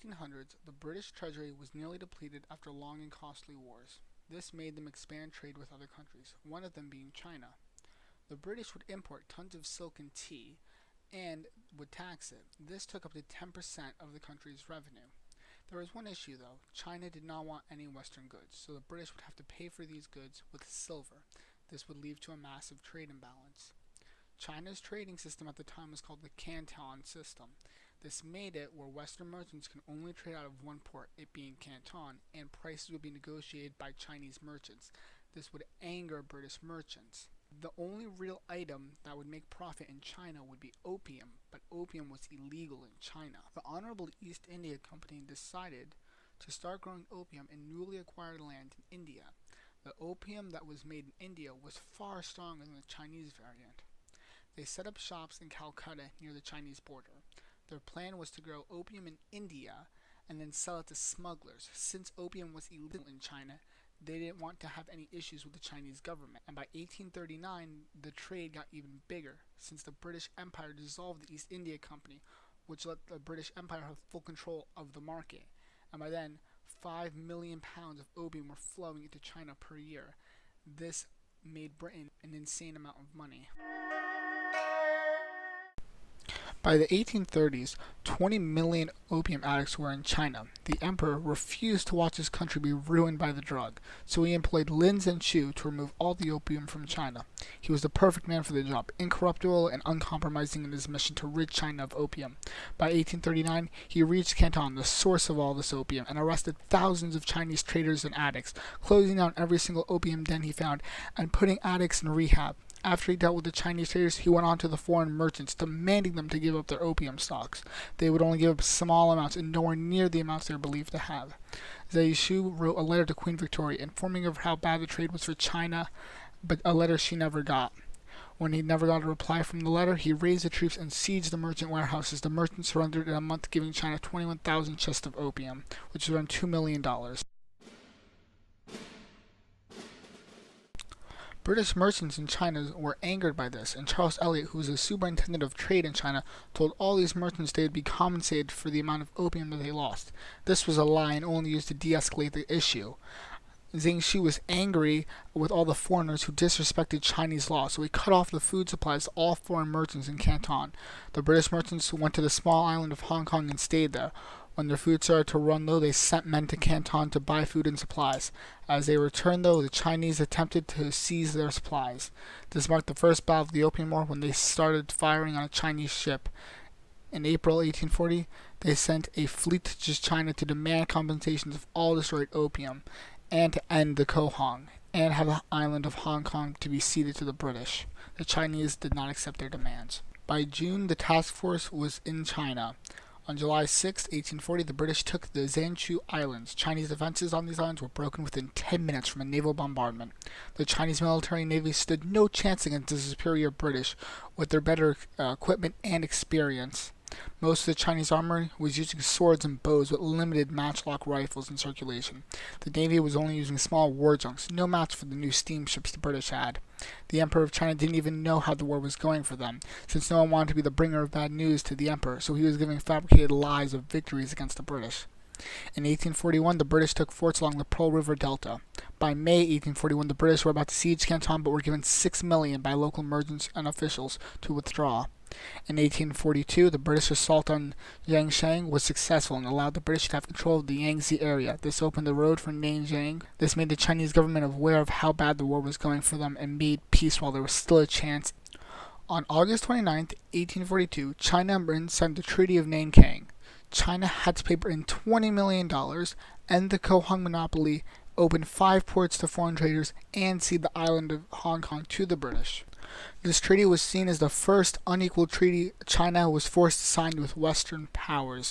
1800s, the British treasury was nearly depleted after long and costly wars. This made them expand trade with other countries, one of them being China. The British would import tons of silk and tea and would tax it. This took up to 10% of the country's revenue. There was one issue though. China did not want any Western goods, so the British would have to pay for these goods with silver. This would lead to a massive trade imbalance. China's trading system at the time was called the Canton system. This made it where Western merchants can only trade out of one port, it being Canton, and prices would be negotiated by Chinese merchants. This would anger British merchants. The only real item that would make profit in China would be opium, but opium was illegal in China. The Honorable East India Company decided to start growing opium in newly acquired land in India. The opium that was made in India was far stronger than the Chinese variant. They set up shops in Calcutta near the Chinese border. Their plan was to grow opium in India and then sell it to smugglers. Since opium was illegal in China, they didn't want to have any issues with the Chinese government. And by 1839, the trade got even bigger, since the British Empire dissolved the East India Company, which let the British Empire have full control of the market. And by then, 5 million pounds of opium were flowing into China per year. This made Britain an insane amount of money. By the 1830s, 20 million opium addicts were in China. The emperor refused to watch his country be ruined by the drug, so he employed Lin Zhenqiu to remove all the opium from China. He was the perfect man for the job, incorruptible and uncompromising in his mission to rid China of opium. By 1839, he reached Canton, the source of all this opium, and arrested thousands of Chinese traders and addicts, closing down every single opium den he found, and putting addicts in rehab. After he dealt with the Chinese traders, he went on to the foreign merchants, demanding them to give up their opium stocks. They would only give up small amounts and nowhere near the amounts they were believed to have. Zhenqiu wrote a letter to Queen Victoria informing her of how bad the trade was for China, but a letter she never got. When he never got a reply from the letter, he raised the troops and sieged the merchant warehouses. The merchants surrendered in a month, giving China 21,000 chests of opium, which is around $2 million. British merchants in China were angered by this, and Charles Elliot, who was the superintendent of trade in China, told all these merchants they would be compensated for the amount of opium that they lost. This was a lie and only used to de-escalate the issue. Zhenqiu was angry with all the foreigners who disrespected Chinese law, so he cut off the food supplies to all foreign merchants in Canton. The British merchants went to the small island of Hong Kong and stayed there. When their food started to run low, they sent men to Canton to buy food and supplies. As they returned, though, the Chinese attempted to seize their supplies. This marked the first battle of the Opium War when they started firing on a Chinese ship. In April 1840, they sent a fleet to China to demand compensations of all destroyed opium and to end the Kohong, and have the island of Hong Kong to be ceded to the British. The Chinese did not accept their demands. By June, the task force was in China. On July 6, 1840, the British took the Zhenqiu Islands. Chinese defenses on these islands were broken within 10 minutes from a naval bombardment. The Chinese military and navy stood no chance against the superior British with their better equipment and experience. Most of the Chinese army was using swords and bows with limited matchlock rifles in circulation. The navy was only using small war junks, no match for the new steamships the British had. The Emperor of China didn't even know how the war was going for them, since no one wanted to be the bringer of bad news to the Emperor, so he was giving fabricated lies of victories against the British. In 1841, the British took forts along the Pearl River Delta. By May 1841, the British were about to siege Canton, but were given $6 million by local merchants and officials to withdraw. In 1842, the British assault on Yangshan was successful and allowed the British to have control of the Yangtze area. This opened the road for Nanjing. This made the Chinese government aware of how bad the war was going for them and made peace while there was still a chance. On August 29, 1842, China and Britain signed the Treaty of Nanking. China had to pay Britain $20 million, end the Kohong monopoly, open 5 ports to foreign traders, and cede the island of Hong Kong to the British. This treaty was seen as the first unequal treaty China was forced to sign with Western powers.